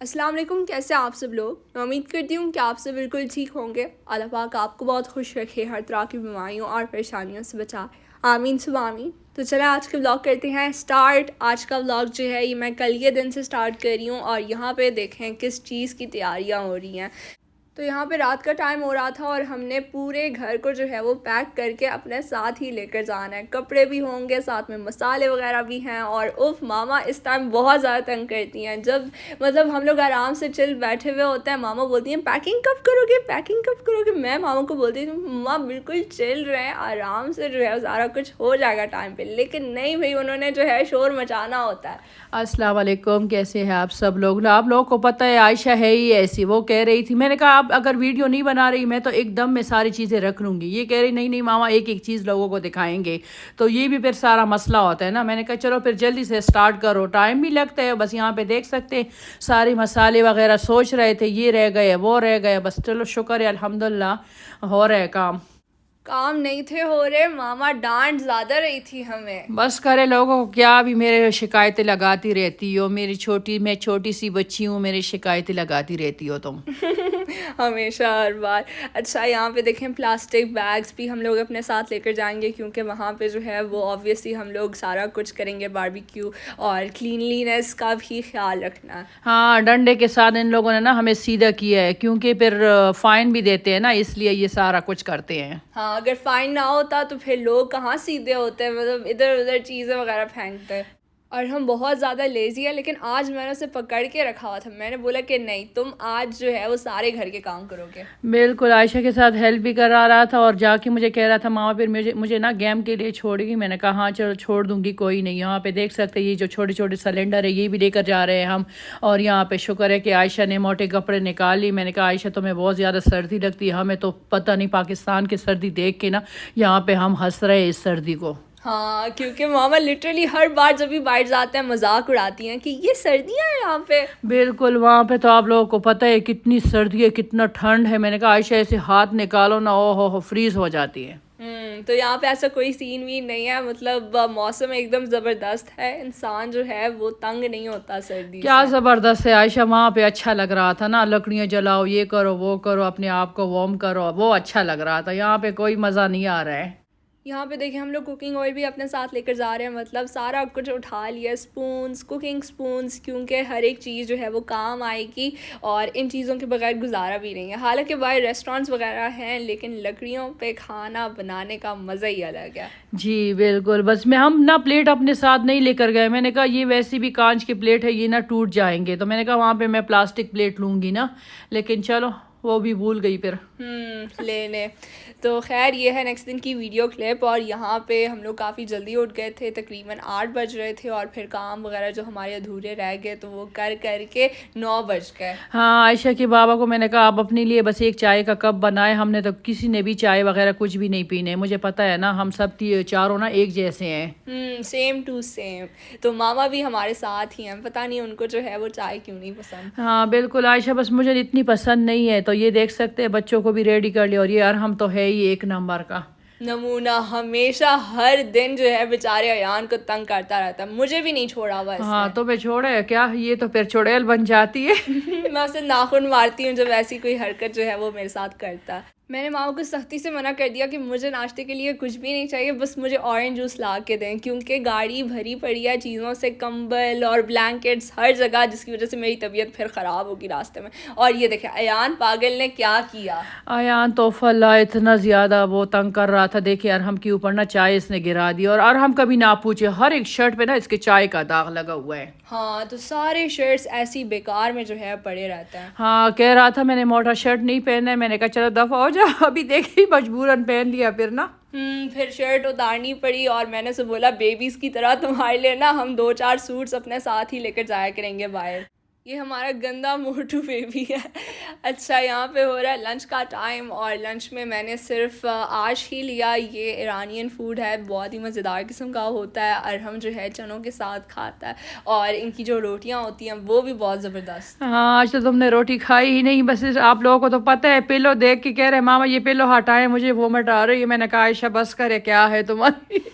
अस्सलाम वालेकुम। कैसे हैं आप सब लोग? मैं उम्मीद करती हूँ कि आप सब बिल्कुल ठीक होंगे। अल्लाह पाक आपको बहुत खुश रखे, हर तरह की बीमारियों और परेशानियों से बचाए। आमीन सुबह आमीन। तो चलें आज का व्लॉग करते हैं स्टार्ट। आज का व्लॉग जो है ये मैं कल के दिन से स्टार्ट कर रही हूँ और यहाँ पे देखें किस चीज़ की तैयारियाँ हो रही हैं। तो यहाँ पे रात का टाइम हो रहा था और हमने पूरे घर को जो है वो पैक करके अपने साथ ही लेकर जाना है। कपड़े भी होंगे, साथ में मसाले वगैरह भी हैं। और उफ मामा इस टाइम बहुत ज़्यादा तंग करती हैं। जब मतलब हम लोग आराम से चिल बैठे हुए होते हैं, मामा बोलती हैं पैकिंग कब करोगे, पैकिंग कब करोगे। मैं मामा को बोलती हूँ मम्मा बिल्कुल चिल रहे हैं, आराम से जो है सारा कुछ हो जाएगा टाइम पे। लेकिन नहीं भाई, उन्होंने जो है शोर मचाना होता है। अस्सलाम वालेकुम। कैसे हैं आप सब लोग ना? आप लोगों को पता है आयशा है ही ऐसी। वो कह रही थी, मैंने कहा आप अगर वीडियो नहीं बना रही मैं तो एकदम में सारी चीज़ें रख लूँगी। ये कह रही नहीं नहीं मामा एक एक चीज़ लोगों को दिखाएंगे, तो ये भी फिर सारा मसला होता है ना। मैंने कहा चलो फिर जल्दी से स्टार्ट करो, टाइम भी लगता है। बस यहाँ पे देख सकते हैं सारे मसाले वगैरह सोच रहे थे, ये रह गए वो रह गए। बस चलो शुक्र है अल्हम्दुलिल्लाह हो रहा है काम। काम नहीं थे हो रहे, मामा डांट ज़्यादा रही थी हमें। बस करे लोगों को क्या, भी मेरे शिकायतें लगाती रहती हो। मैं छोटी सी बच्ची हूँ, मेरी शिकायतें लगाती रहती हो तुम। हमेशा हर बार। अच्छा यहाँ पे देखें प्लास्टिक बैग्स भी हम लोग अपने साथ लेकर जाएंगे क्योंकि वहाँ पे जो है वो ऑब्वियसली हम लोग सारा कुछ करेंगे, बारबेक्यू और क्लीनलीनेस का भी ख्याल रखना है। हाँ, डंडे के साथ इन लोगों ने ना हमें सीधा किया है, क्योंकि फिर फाइन भी देते हैं ना, इसलिए ये सारा कुछ करते हैं। हाँ, अगर फाइन ना होता तो फिर लोग कहाँ सीधे होते हैं, मतलब इधर उधर चीज़ें वगैरह फेंकते हैं। और हम बहुत ज़्यादा लेज़ी है, लेकिन आज मैंने उसे पकड़ के रखा हुआ था। मैंने बोला कि नहीं, तुम आज जो है वो सारे घर के काम करोगे। बिल्कुल, आयशा के साथ हेल्प भी करा रहा था और जाके मुझे कह रहा था मामा फिर मुझे मुझे ना गेम के लिए छोड़ेगी। मैंने कहा हाँ चलो छोड़ दूंगी, कोई नहीं। यहाँ पे देख सकते हैं ये जो छोटे छोटे सिलेंडर है ये भी लेकर जा रहे हैं हम। और यहाँ पे शुक्र है कि आयशा ने मोटे कपड़े निकाल ली। मैंने कहा आयशा तुम्हें बहुत ज़्यादा सर्दी लगती है, हमें तो पता नहीं, पाकिस्तान की सर्दी देख के ना यहाँ पे हम हंस रहे हैं इस सर्दी को। हाँ, क्योंकि मामा लिटरली हर बार जब भी बाहर जाते हैं मजाक उड़ाती हैं कि ये सर्दियाँ हैं यहाँ पे। बिल्कुल, वहाँ पे तो आप लोगों को पता है कितनी सर्दी है, कितना ठंड है। मैंने कहा आयशा ऐसे हाथ निकालो ना, ओ हो फ्रीज हो जाती है। तो यहाँ पे ऐसा कोई सीन वीन नहीं है, मतलब मौसम एकदम ज़बरदस्त है। इंसान जो है वो तंग नहीं होता सर्दी क्या से। जबरदस्त है आयशा, वहाँ पे अच्छा लग रहा था ना, लकड़ियाँ जलाओ, ये करो वो करो, अपने आप को वार्म करो, वो अच्छा लग रहा था। यहाँ पे कोई मज़ा नहीं आ रहा है। यहाँ पे देखिए हम लोग कुकिंग ऑयल भी अपने साथ लेकर जा रहे हैं, मतलब सारा कुछ उठा लिया, स्पून्स, कुकिंग स्पून्स, क्योंकि हर एक चीज़ जो है वो काम आएगी और इन चीज़ों के बगैर गुजारा भी नहीं है। हालांकि बाहर रेस्टोरेंट्स वगैरह हैं, लेकिन लकड़ियों पे खाना बनाने का मज़ा ही अलग है। जी बिल्कुल, बस हम ना प्लेट अपने साथ नहीं लेकर गए। मैंने कहा ये वैसी भी कांच की प्लेट है, ये ना टूट जाएंगे, तो मैंने कहा वहाँ पे मैं प्लास्टिक प्लेट लूँगी ना, लेकिन चलो वो भी भूल गई फिर। लेने। तो खैर ये है नेक्स्ट दिन की वीडियो क्लिप। और यहाँ पे हम लोग काफ़ी जल्दी उठ गए थे, तकरीबन 8 बज रहे थे, और फिर काम वगैरह जो हमारे अधूरे रह गए तो वो कर के 9 बज गए। हाँ, आयशा के बाबा को मैंने कहा आप अपने लिए बस एक चाय का कप बनाए। हमने तो किसी ने भी चाय वगैरह कुछ भी नहीं पीने। मुझे पता है ना, हम सब चारों ना एक जैसे हैं। Same to same. तो मामा भी हमारे साथ ही हैं, पता नहीं उनको जो है वो चाय क्यों नहीं पसंद। हाँ बिल्कुल आयशा, बस मुझे इतनी पसंद नहीं है। तो ये देख सकते हैं बच्चों को भी रेडी कर लिया, और ये अरहम तो है ही एक नंबर का नमूना। हमेशा हर दिन जो है बेचारे अयान को तंग करता रहता है, मुझे भी नहीं छोड़ा हुआ हाँ, इसने। तो मैं छोड़े क्या, ये तो फिर चुड़ैल बन जाती है। मैं उसे नाखून मारती हूँ जब ऐसी कोई हरकत जो है वो मेरे साथ करता है। मैंने मामा को सख्ती से मना कर दिया कि मुझे नाश्ते के लिए कुछ भी नहीं चाहिए, बस मुझे ऑरेंज जूस ला के दें, क्योंकि गाड़ी भरी पड़ी है चीज़ों से, कंबल और ब्लैंकेट्स हर जगह, जिसकी वजह से मेरी तबीयत फिर ख़राब होगी रास्ते में। और ये देखें अयान पागल ने क्या किया। आयान तो फल्ला इतना ज़्यादा वो तंग कर रहा था। देखिए अरहम के ऊपर ना चाय इसने गिरा दी, और अरहम कभी ना पूछे, हर एक शर्ट पे ना इसके चाय का दाग लगा हुआ है। हाँ, तो सारे शर्ट्स ऐसी बेकार में जो है पड़े रहते हैं। हाँ, कह रहा था मैंने मोटा शर्ट नहीं पहनना है। मैंने कहा चलो दफ़ा हो जा। अभी देखी मजबूरन पहन लिया फिर ना। फिर शर्ट उतारनी पड़ी और मैंने उसे बोला बेबीज़ की तरह तुम्हारे लिए ना हम 2-4 सूट्स अपने साथ ही लेकर जाया करेंगे बाहर। ये हमारा गंदा मोटू बेबी है। अच्छा यहाँ पे हो रहा है लंच का टाइम, और लंच में मैंने सिर्फ आज ही लिया, ये ईरानियन फूड है, बहुत ही मज़ेदार किस्म का होता है। अरहम जो है चनों के साथ खाता है, और इनकी जो रोटियां होती हैं वो भी बहुत ज़बरदस्त। हाँ, आज तो तुमने रोटी खाई ही नहीं। बस आप लोगों को तो पता है, पिलो देख के कह रहे मामा ये पिलो हटाएं, मुझे वोमिट आ रही है। मैंने कहा आयशा बस करे, क्या है तुम्हारी।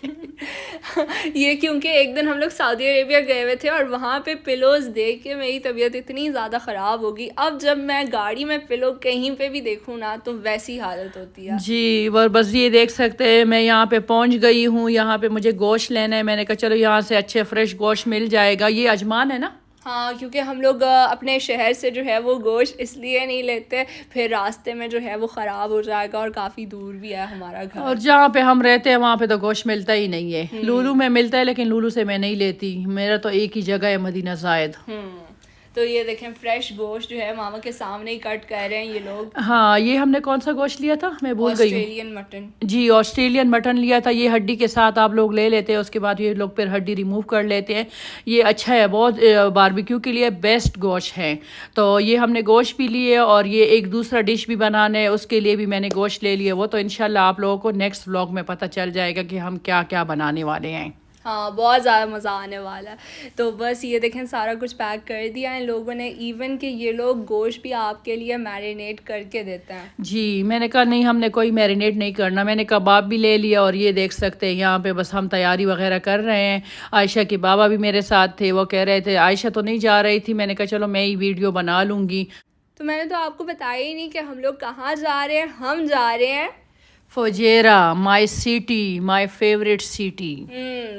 ये क्योंकि एक दिन हम लोग सऊदी अरेबिया गए हुए थे और वहाँ पे पिलोज देख के मेरी तबीयत इतनी ज़्यादा ख़राब होगी। अब जब मैं गाड़ी में पिलो कहीं पे भी देखूँ ना तो वैसी हालत होती है। जी, और बस ये देख सकते हैं मैं यहाँ पे पहुँच गई हूँ। यहाँ पे मुझे गोश्त लेना है। मैंने कहा चलो यहाँ से अच्छे फ्रेश गोश्त मिल जाएगा। ये अजमान है ना? हाँ, क्योंकि हम लोग अपने शहर से जो है वो गोश्त इसलिए नहीं लेते, फिर रास्ते में जो है वो ख़राब हो जाएगा और काफ़ी दूर भी है हमारा घर। और जहाँ पे हम रहते हैं वहाँ पे तो गोश्त मिलता ही नहीं है। लूलू में मिलता है लेकिन लूलू से मैं नहीं लेती। मेरा तो एक ही जगह है, मदीना ज़ायद। तो ये देखें फ्रेश गोश्त जो है मामा के सामने ही कट कर रहे हैं ये लोग। हाँ, ये हमने कौन सा गोश्त लिया था, मैं भूल गई हूँ। Australian mutton. जी, ऑस्ट्रेलियन मटन लिया था। ये हड्डी के साथ आप लोग ले लेते हैं, उसके बाद ये लोग फिर हड्डी रिमूव कर लेते हैं। ये अच्छा है बहुत, बारबेक्यू के लिए बेस्ट गोश्त है। तो ये हमने गोश्त भी लिए और ये एक दूसरा डिश भी बनाना है, उसके लिए भी मैंने गोश्त ले लिया। वो तो इंशाल्लाह आप लोगों को नेक्स्ट व्लॉग में पता चल जाएगा कि हम क्या क्या बनाने वाले हैं। हाँ, बहुत ज़्यादा मज़ा आने वाला है। तो बस ये देखें सारा कुछ पैक कर दिया इन लोगों ने, इवन कि ये लोग गोश्त भी आपके लिए मैरिनेट करके देते हैं। जी, मैंने कहा नहीं, हमने कोई मैरिनेट नहीं करना। मैंने कबाब भी ले लिया और ये देख सकते हैं यहाँ पे बस हम तैयारी वगैरह कर रहे हैं। आयशा के बाबा भी मेरे साथ थे, वो कह रहे थे, आयशा तो नहीं जा रही थी। मैंने कहा चलो मैं ही वीडियो बना लूँगी। तो मैंने तो आपको बताया ही नहीं कि हम लोग कहाँ जा रहे हैं। हम जा रहे हैं Fujairah, my city, my favourite city.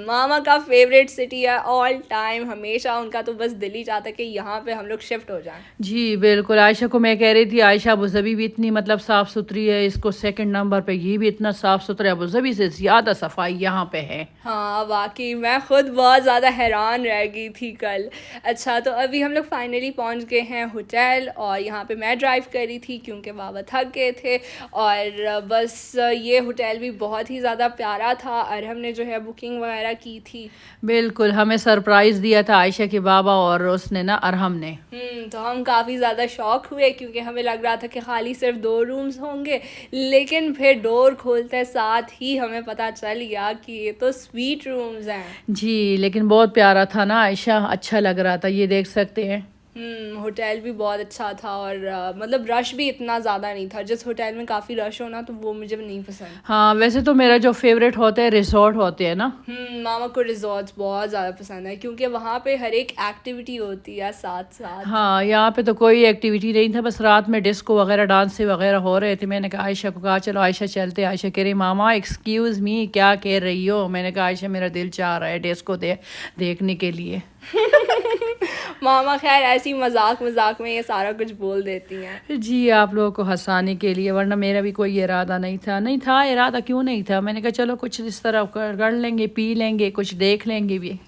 मामा का फेवरेट सिटी है ऑल टाइम। हमेशा उनका तो बस दिल ही चाहता है कि यहाँ पे हम लोग शिफ्ट हो जाएं। जी बिल्कुल, आयशा को मैं कह रही थी, आयशा अबूज़बी भी इतनी मतलब साफ़ सुथरी है, इसको सेकंड नंबर पे ये भी इतना साफ़ सुथरा है। अबूज़बी से ज़्यादा सफाई यहाँ पे है। हाँ वाकई, मैं खुद बहुत ज़्यादा हैरान रह गई थी कल। अच्छा, तो अभी हम लोग फाइनली पहुँच गए हैं होटल और यहाँ पे मैं ड्राइव कर रही थी क्योंकि बाबा थक गए थे। और बस ये होटल भी बहुत ही ज़्यादा प्यारा था और हमने जो है बुकिंग वगैरह की थी। बिल्कुल, हमें सरप्राइज़ दिया था आयशा के बाबा और उसने ना अरहम ने। तो हम काफ़ी ज़्यादा शॉक हुए क्योंकि हमें लग रहा था कि खाली सिर्फ 2 रूम्स होंगे, लेकिन फिर डोर खोलते साथ ही हमें पता चल गया कि ये तो स्वीट रूम्स हैं। जी, लेकिन बहुत प्यारा था ना आयशा, अच्छा लग रहा था। ये देख सकते हैं। होटल भी बहुत अच्छा था और मतलब रश भी इतना ज़्यादा नहीं था। जिस होटल में काफ़ी रश हो ना तो वो मुझे नहीं पसंद। हाँ, वैसे तो मेरा जो फेवरेट होता है रिजॉर्ट होते हैं ना। मामा को रिजॉर्ट्स बहुत ज़्यादा पसंद है क्योंकि वहाँ पे हर एक एक्टिविटी होती है साथ साथ। हाँ, यहाँ पे तो कोई एक्टिविटी नहीं था, बस रात में डिस्को वगैरह डांस वगैरह हो रहे थे। मैंने कहा आयशा को कहा चलो आयशा चलते। आयशा कह रही मामा एक्सक्यूज़ मी, क्या कह रही हो? मैंने कहा आयशा मेरा दिल चाह रहा है डिस्को देखने के लिए। मामा खैर ऐसी मजाक मजाक में ये सारा कुछ बोल देती हैं। जी, आप लोगों को हंसाने के लिए, वरना मेरा भी कोई इरादा नहीं था। इरादा क्यों नहीं था? मैंने कहा चलो कुछ इस तरह कर लेंगे, पी लेंगे, कुछ देख लेंगे भी।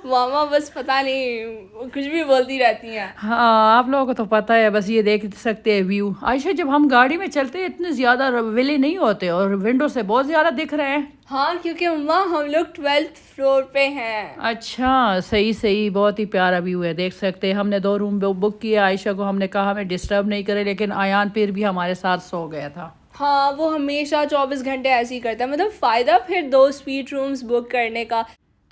मामा बस पता नहीं कुछ भी बोलती रहती हैं। हाँ, आप लोगों को तो पता है, बस ये देख सकते हैं व्यू। आयशा, जब हम गाड़ी में चलते हैं इतने ज़्यादा विले नहीं होते और विंडो से बहुत ज़्यादा दिख रहे हैं। हाँ, क्योंकि मम्मा हम लोग 12th फ्लोर पे हैं। अच्छा, सही, बहुत ही प्यारा व्यू है, देख सकते हैं। हमने 2 रूम बुक किया। आयशा को हमने कहा हमें डिस्टर्ब नहीं करे, लेकिन आयान फिर भी हमारे साथ सो गया था। हाँ, वो हमेशा 24 घंटे ऐसे ही करता है। मतलब फ़ायदा फिर 2 स्वीट रूम्स बुक करने का।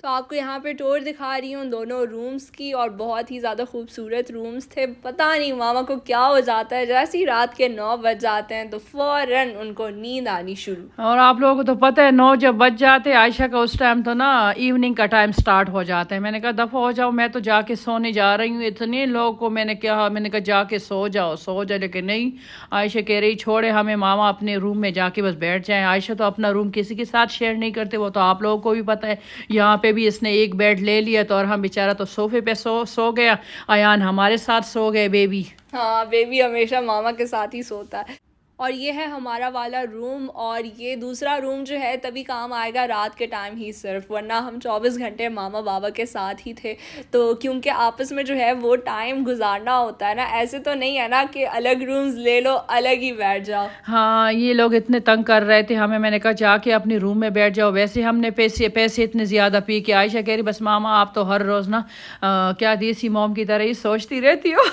तो आपको यहाँ पे टूर दिखा रही हूँ दोनों रूम्स की और बहुत ही ज़्यादा खूबसूरत रूम्स थे। पता नहीं मामा को क्या हो जाता है, जैसे ही रात के 9 बज जाते हैं तो फ़ौरन उनको नींद आनी शुरू। और आप लोगों को तो पता है 9 जब बज जाते आयशा का, उस टाइम तो ना इवनिंग का टाइम स्टार्ट हो जाता है। मैंने कहा दफ़ा हो जाओ, मैं तो जाके सोने जा रही हूँ। इतने लोगों को मैंने कहा जाके सो जाओ, लेकिन नहीं, आयशा कह रही छोड़े हमें, मामा अपने रूम में जाके बस बैठ जाएं। आयशा तो अपना रूम किसी के साथ शेयर नहीं करते, वो तो आप लोगों को भी पता है। यहाँ पे भी इसने एक बेड ले लिया तो, और हम बेचारा तो सोफे पे सो गया। अयान हमारे साथ सो गए बेबी। हाँ, बेबी हमेशा मामा के साथ ही सोता है। और ये है हमारा वाला रूम और ये दूसरा रूम जो है तभी काम आएगा रात के टाइम ही सिर्फ, वरना हम 24 घंटे मामा बाबा के साथ ही थे। तो क्योंकि आपस में जो है वो टाइम गुजारना होता है ना, ऐसे तो नहीं है ना कि अलग रूम्स ले लो अलग ही बैठ जाओ। हाँ, ये लोग इतने तंग कर रहे थे हमें। मैंने कहा जाके अपने रूम में बैठ जाओ। वैसे हमने पैसे इतने ज़्यादा पी के, आयशा कह रही बस मामा आप तो हर रोज़ ना क्या देसी मॉम की तरह ही सोचती रहती हो।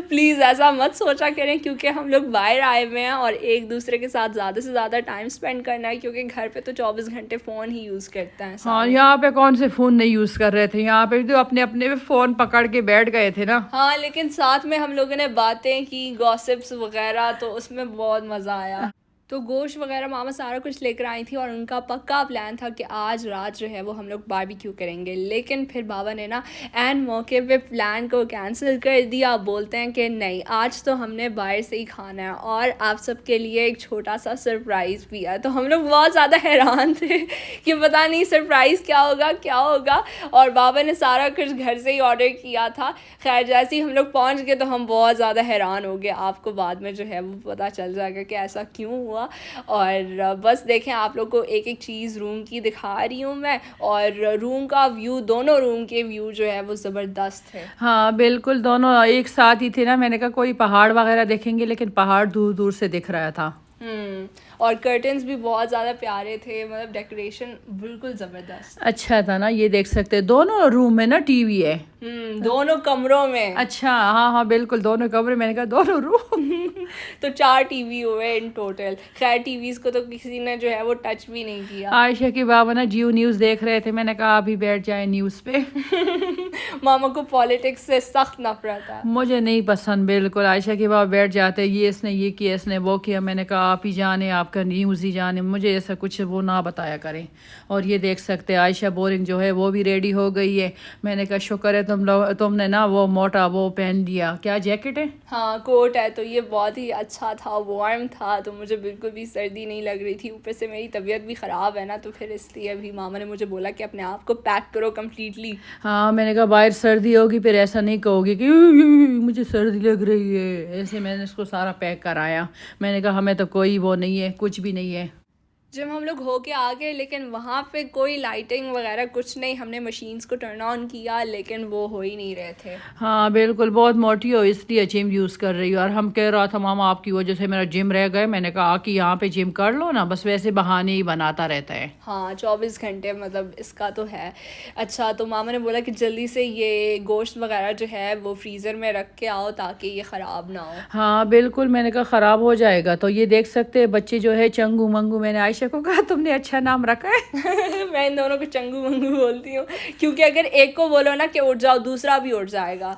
प्लीज़ ऐसा मत सोचा करें क्योंकि हम लोग बाहर आए हुए हैं और एक दूसरे के साथ ज़्यादा से ज़्यादा टाइम स्पेंड करना है, क्योंकि घर पे तो 24 घंटे फ़ोन ही यूज़ करते हैं। हाँ, यहाँ पे कौन से फ़ोन नहीं यूज़ कर रहे थे, यहाँ पे तो अपने अपने फ़ोन पकड़ के बैठ गए थे ना। हाँ, लेकिन साथ में हम लोगों ने बातें की, गॉसिप्स वगैरह, तो उसमें बहुत मज़ा आया। तो गोश्त वगैरह मामा सारा कुछ लेकर आई थी और उनका पक्का प्लान था कि आज रात जो है वो हम लोग बारबेक्यू करेंगे, लेकिन फिर बाबा ने ना एन मौके पे प्लान को कैंसिल कर दिया। बोलते हैं कि नहीं, आज तो हमने बाहर से ही खाना है और आप सबके लिए एक छोटा सा सरप्राइज़ भी है। तो हम लोग बहुत ज़्यादा हैरान थे कि पता नहीं सरप्राइज़ क्या होगा। और बाबा ने सारा कुछ घर से ही ऑर्डर किया था। खैर जैसे ही हम लोग पहुँच गए तो हम बहुत ज़्यादा हैरान हो गए। आपको बाद में जो है वो पता चल जाएगा कि ऐसा क्यों हुआ। और बस देखें, आप लोग को एक एक चीज़ रूम की दिखा रही हूँ मैं, और रूम का व्यू, दोनों रूम के व्यू जो है वो ज़बरदस्त है। हाँ बिल्कुल, दोनों एक साथ ही थे ना। मैंने कहा कोई पहाड़ वगैरह देखेंगे, लेकिन पहाड़ दूर दूर से दिख रहा था। और कर्टन्स भी बहुत ज़्यादा प्यारे थे, मतलब डेकोरेशन बिल्कुल ज़बरदस्त अच्छा था ना। ये देख सकते हैं दोनों रूम में ना टीवी है। दोनों कमरों में। अच्छा, हाँ हाँ बिल्कुल, दोनों कमरे, मैंने कहा दोनों रूम। तो 4 टीवी हुए इन टोटल। खैर टीवीज़ को तो किसी ने जो है वो टच भी नहीं किया। आयशा के बाबा ना जियो न्यूज़ देख रहे थे। मैंने कहा अभी बैठ जाए न्यूज़ पे। मामा को पॉलिटिक्स से सख्त नफरत है। मुझे नहीं पसंद बिल्कुल। आयशा के बाबा बैठ जाते, ये इसने ये किया, इसने वो किया। मैंने कहा आप ही जाने, आपका न्यूज़ ही जाने, मुझे ऐसा कुछ वो ना बताया करें। और ये देख सकते हैं आयशा बोरिंग जो है वो भी रेडी हो गई है। मैंने कहा शुक्र है तुमने ना वो मोटा वो पहन लिया। क्या जैकेट है? हाँ कोट है। तो ये बहुत ही अच्छा था, वार्म था, तो मुझे बिल्कुल भी सर्दी नहीं लग रही थी। ऊपर से मेरी तबीयत भी ख़राब है ना, तो फिर इसलिए अभी मामा ने मुझे बोला कि अपने आप को पैक करो कम्प्लीटली। हाँ मैंने कहा बाहर सर्दी होगी, फिर ऐसा नहीं कहोगी कि मुझे सर्दी लग रही है। ऐसे मैंने इसको सारा पैक कराया। मैंने कहा हमें तो कोई वो नहीं है, कुछ भी नहीं है। जब हम लोग होके आ गए, लेकिन वहाँ पे कोई लाइटिंग वगैरह कुछ नहीं। हमने मशीन्स को टर्न ऑन किया, लेकिन वो हो ही नहीं रहे थे। हाँ बिल्कुल, बहुत मोटी हो इसलिए जिम यूज़ कर रही हो। और हम कह रहा था मामा आपकी वजह से मेरा जिम रह गए। मैंने कहा आके यहाँ पे जिम कर लो ना, बस वैसे बहाने ही बनाता रहता है। हाँ 24 घंटे मतलब इसका तो है। अच्छा, तो मामा ने बोला कि जल्दी से ये गोश्त वगैरह जो है वो फ्रीज़र में रख के आओ ताकि ये ख़राब ना हो। हाँ बिल्कुल, मैंने कहा ख़राब हो जाएगा। तो ये देख सकते हैं बच्चे जो है चंगू मंगू। मैंने आयशा को कहा तुमने अच्छा नाम रखा है। मैं इन दोनों को चंगू मंगू बोलती हूँ, क्योंकि अगर एक को बोलो ना कि उठ जाओ, दूसरा भी उठ जाएगा।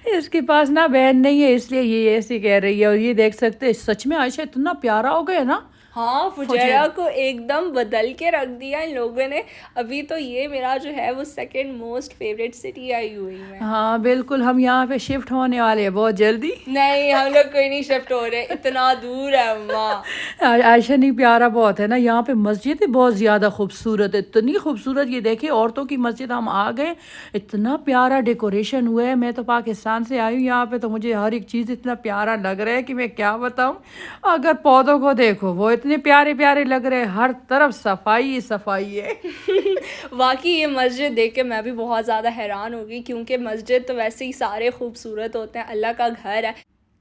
इसके पास ना बहन नहीं है, इसलिए ये ऐसे कह रही है। और ये देख सकते हैं सच में आयशा इतना प्यारा हो गया ना। हाँ, फुजैरा को एकदम बदल के रख दिया इन लोगों ने। अभी तो ये मेरा जो है वो सेकंड मोस्ट फेवरेट सिटी आई हुई में। हाँ बिल्कुल, हम यहाँ पे शिफ्ट होने वाले हैं बहुत जल्दी। नहीं, हम लोग कोई नहीं शिफ्ट हो रहे, इतना दूर है अम्मा। आयशा नहीं प्यारा बहुत है ना। यहाँ पे मस्जिद है बहुत ज़्यादा खूबसूरत है, इतनी खूबसूरत। ये देखिए औरतों की मस्जिद, हम आ गए, इतना प्यारा डेकोरेशन हुआ है। मैं तो पाकिस्तान से आई हूँ यहाँ पे, तो मुझे हर एक चीज़ इतना प्यारा लग रहा है कि मैं क्या बताऊँ। अगर पौधों को देखो वो इतने प्यारे प्यारे लग रहे हैं, हर तरफ सफाई ही सफाई है। वाकई ये मस्जिद देख के मैं भी बहुत ज़्यादा हैरान हो गई, क्योंकि मस्जिद तो वैसे ही सारे खूबसूरत होते हैं, अल्लाह का घर है।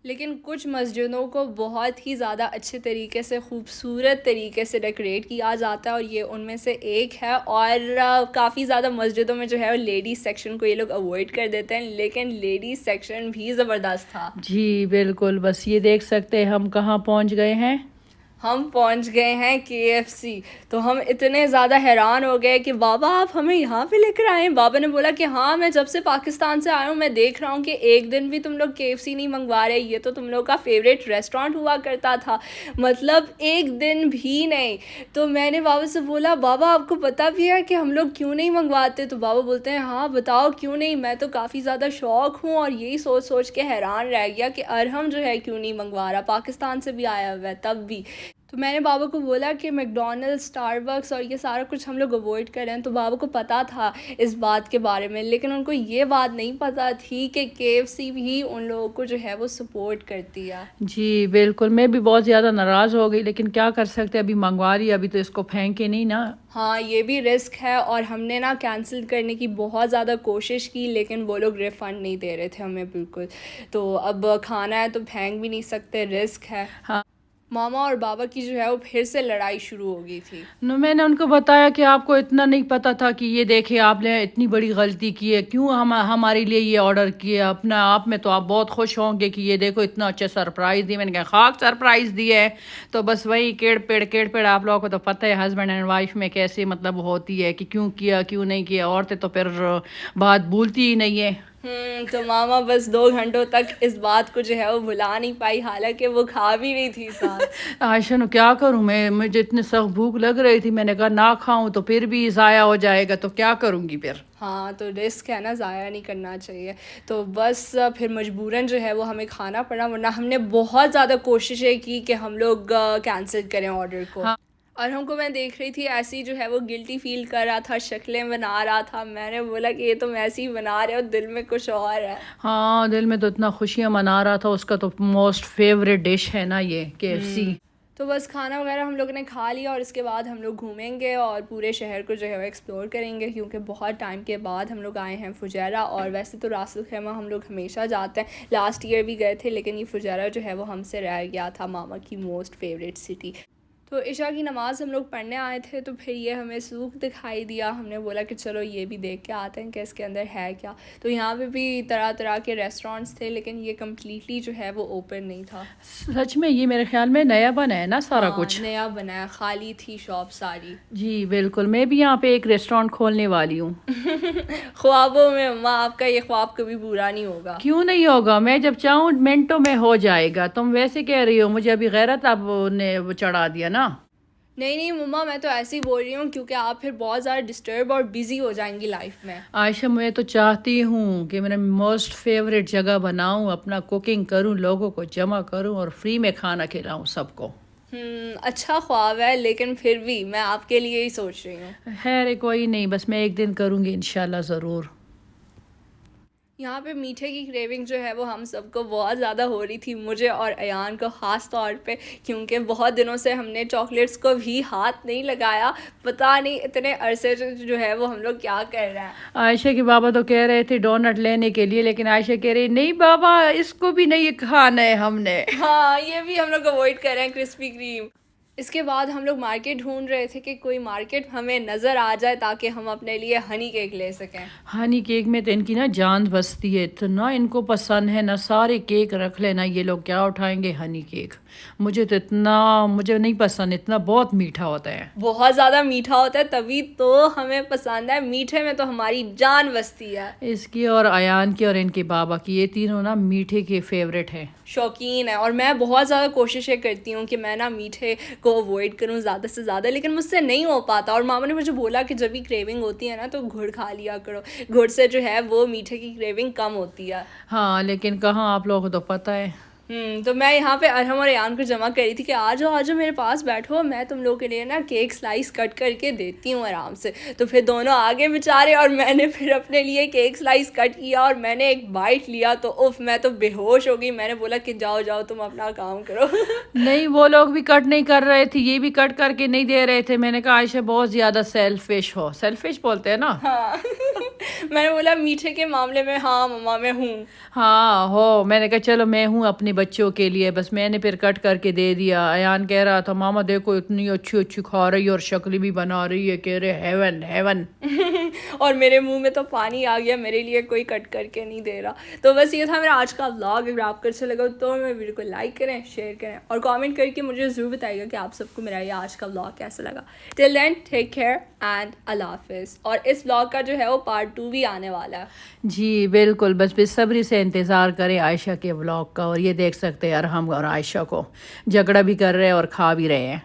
लेकिन कुछ मस्जिदों को बहुत ही ज़्यादा अच्छे तरीके से, खूबसूरत तरीके से डेकोरेट किया जाता है, और ये उनमें से एक है। और काफ़ी ज़्यादा मस्जिदों में जो है वो लेडीज़ सेक्शन को ये लोग अवॉइड कर देते हैं, लेकिन लेडीज़ सेक्शन भी ज़बरदस्त था। जी बिल्कुल, बस ये देख सकते हैं हम कहाँ पहुँच गए हैं। हम पहुंच गए हैं KFC। तो हम इतने ज़्यादा हैरान हो गए कि बाबा आप हमें यहाँ पे लेकर आए हैं। बाबा ने बोला कि हाँ, मैं जब से पाकिस्तान से आया हूँ मैं देख रहा हूँ कि एक दिन भी तुम लोग KFC नहीं मंगवा रहे, ये तो तुम लोग का फेवरेट रेस्टोरेंट हुआ करता था, मतलब एक दिन भी नहीं। तो मैंने बाबा से बोला बाबा आपको पता भी है कि हम लोग क्यों नहीं मंगवाते? तो बाबा बोलते हैं हाँ बताओ क्यों नहीं। मैं तो काफ़ी ज़्यादा शौक हूँ, और यही सोच सोच के हैरान रह गया कि अरहम जो है क्यों नहीं मंगवा रहा, पाकिस्तान से भी आया हुआ है तब भी। तो मैंने बाबा को बोला कि मैकडॉनल्ड्स, स्टारबक्स और ये सारा कुछ हम लोग अवॉइड कर रहे हैं। तो बाबा को पता था इस बात के बारे में, लेकिन उनको ये बात नहीं पता थी कि KFC भी उन लोगों को जो है वो सपोर्ट करती है। जी बिल्कुल, मैं भी बहुत ज़्यादा नाराज़ हो गई, लेकिन क्या कर सकते हैं, अभी मंगवा रही, अभी तो इसको फेंके नहीं ना। हाँ ये भी रिस्क है, और हमने ना कैंसिल करने की बहुत ज़्यादा कोशिश की, लेकिन वो लोग रिफ़ंड नहीं दे रहे थे हमें बिल्कुल। तो अब खाना है तो फेंक भी नहीं सकते, रिस्क है। हाँ मामा और बाबा की जो है वो फिर से लड़ाई शुरू हो गई थी। मैंने उनको बताया कि आपको इतना नहीं पता था कि ये देखिए आपने इतनी बड़ी गलती की है, क्यों हमारे लिए ये ऑर्डर किए। अपना आप में तो आप बहुत खुश होंगे कि ये देखो इतना अच्छा सरप्राइज़ दिया। मैंने कहा खाक सरप्राइज़ दिया है, तो बस वही केड़ पेड़। आप लोगों को तो पता है हस्बैंड एंड वाइफ में कैसे मतलब होती है कि क्यों किया क्यों नहीं किया। औरतें तो फिर बात भूलती ही नहीं है। तो मामा बस 2 घंटों तक इस बात को जो है वो भुला नहीं पाई, हालांकि वो खा भी रही थी साथ। आयशा नु क्या करूं मैं, मुझे इतनी सख्त भूख लग रही थी, मैंने कहा ना खाऊं तो फिर भी ज़ाया हो जाएगा, तो क्या करूंगी फिर। हाँ, तो रिस्क है ना, ज़ाया नहीं करना चाहिए। तो बस फिर मजबूरन जो है वो हमें खाना पड़ा, वरना हमने बहुत ज़्यादा कोशिशें की कि हम लोग कैंसिल करें ऑर्डर को। हाँ। और हमको, मैं देख रही थी ऐसी जो है वो गिल्टी फील कर रहा था, शक्लें बना रहा था। मैंने बोला कि ये तो ऐसे ही बना रहे हो, दिल में कुछ और है। हाँ, दिल में तो इतना खुशियाँ मना रहा था, उसका तो मोस्ट फेवरेट डिश है ना ये KFC। तो बस खाना वगैरह हम लोग ने खा लिया और इसके बाद हम लोग घूमेंगे और पूरे शहर को जो है वो एक्सप्लोर करेंगे, क्योंकि बहुत टाइम के बाद हम लोग आए हैं फुजैरा। और वैसे तो रासुल खैमा हम लोग हमेशा जाते हैं, लास्ट ईयर भी गए थे, लेकिन ये फुजैरा जो है वो हमसे रह गया था, मामा की मोस्ट फेवरेट सिटी। तो इशा की नमाज़ हम लोग पढ़ने आए थे, तो फिर ये हमें सूख दिखाई दिया। हमने बोला कि चलो ये भी देख के आते हैं कि इसके अंदर है क्या। तो यहाँ पे भी तरह तरह के रेस्टोरेंट्स थे, लेकिन ये कम्प्लीटली जो है वो ओपन नहीं था। सच में ये मेरे ख्याल में नया बना है ना सारा हाँ, कुछ। नया बना है, खाली थी शॉप सारी। जी बिल्कुल, मैं भी यहाँ पे एक रेस्टोरेंट खोलने वाली हूँ। ख्वाबों में अम्मा, आपका ये ख्वाब कभी पूरा नहीं होगा। क्यों नहीं होगा, मैं जब चाहूँ मिनटों में हो जाएगा। तुम वैसे कह रही हो, मुझे अभी गैरत अब ने वो चढ़ा दिया ना। नहीं नहीं मम्मा, मैं तो ऐसे ही बोल रही हूँ, क्योंकि आप फिर बहुत ज़्यादा डिस्टर्ब और बिजी हो जाएंगी लाइफ में। आयशा, मैं तो चाहती हूँ कि मेरा मोस्ट फेवरेट जगह बनाऊँ, अपना कुकिंग करूँ, लोगों को जमा करूँ और फ्री में खाना खिलाऊँ सबको। अच्छा ख्वाब है, लेकिन फिर भी मैं आपके लिए ही सोच रही हूँ। खैर कोई नहीं, बस मैं एक दिन करूँगी इंशाल्लाह ज़रूर। यहाँ पे मीठे की क्रेविंग जो है वो हम सबको बहुत ज़्यादा हो रही थी, मुझे और अयान को ख़ास तौर पे, क्योंकि बहुत दिनों से हमने चॉकलेट्स को भी हाथ नहीं लगाया। पता नहीं इतने अरसे से जो है वो हम लोग क्या कर रहे हैं। आयशा के बाबा तो कह रहे थे डोनट लेने के लिए, लेकिन आयशा कह रही नहीं बाबा, इसको भी नहीं खाना है हमने। हाँ, ये भी हम लोग अवॉइड कर रहे हैं, क्रिस्पी क्रीम। इसके बाद हम लोग मार्केट ढूंढ रहे थे कि कोई मार्केट हमें नज़र आ जाए ताकि हम अपने लिए हनी केक ले सकें। हनी केक में तो इनकी ना जान बसती है, इतना इनको पसंद है ना, सारे केक रख लेना, ये लोग क्या उठाएंगे हनी केक। मुझे तो इतना, मुझे नहीं पसंद, इतना बहुत मीठा होता है। बहुत ज़्यादा मीठा होता है, तभी तो हमें पसंद है। मीठे में तो हमारी जान बसती है। इसकी और अयान की और इनके बाबा की, ये तीनों ना मीठे के फेवरेट हैं, शौकीन है। और मैं बहुत ज़्यादा कोशिशें करती हूँ कि मैं ना मीठे को अवॉइड करूँ ज़्यादा से ज़्यादा, लेकिन मुझसे नहीं हो पाता। और मामा ने मुझे बोला कि जब भी क्रेविंग होती है ना तो गुड़ खा लिया करो, गुड़ से जो है वो मीठे की क्रेविंग कम होती है। हाँ लेकिन कहाँ, आप लोगों को तो पता है। तो मैं यहाँ पे अरहम और यान को जमा करी थी कि आ जाओ मेरे पास बैठो, मैं तुम लोगों के लिए ना केक स्लाइस कट करके देती हूँ आराम से। तो फिर दोनों आगे बेचारे, और मैंने फिर अपने लिए केक स्लाइस कट किया और मैंने एक बाइट लिया तो उफ, मैं तो बेहोश हो गई। मैंने बोला कि जाओ जाओ तुम अपना काम करो। नहीं, वो लोग भी कट नहीं कर रहे थे, ये भी कट करके नहीं दे रहे थे। मैंने कहा आयशा बहुत ज़्यादा सेल्फिश हो, सेल्फिश बोलते हैं ना। हाँ। मैंने बोला मीठे के मामले में हाँ मम्मा मैं हूँ। हाँ हो, मैंने कहा चलो मैं हूँ अपने बच्चों के लिए, बस मैंने फिर कट करके दे दिया। अयान कह रहा था मामा देखो इतनी अच्छी अच्छी खा रही है और शक्ल भी बना रही है, कह रहे हेवन हेवन। और मेरे मुंह में तो पानी आ गया, मेरे लिए कोई कट करके नहीं दे रहा। तो बस ये था मेरा आज का व्लॉग। अगर आपको अच्छा लगा तो मेरे वीडियो को लाइक करें, शेयर करें और कमेंट करके मुझे ज़रूर बताइएगा कि आप सबको मेरा ये आज का व्लॉग कैसा लगा। Till then take care and अल्लाह हाफिज़। और इस व्लॉग का जो है वो पार्ट 2 भी आने वाला है। जी बिल्कुल, बस बेसब्री से इंतज़ार करें आयशा के व्लॉग का। और ये देख सकते हैं अरहम और आयशा को झगड़ा भी कर रहे हैं और खा भी रहे हैं।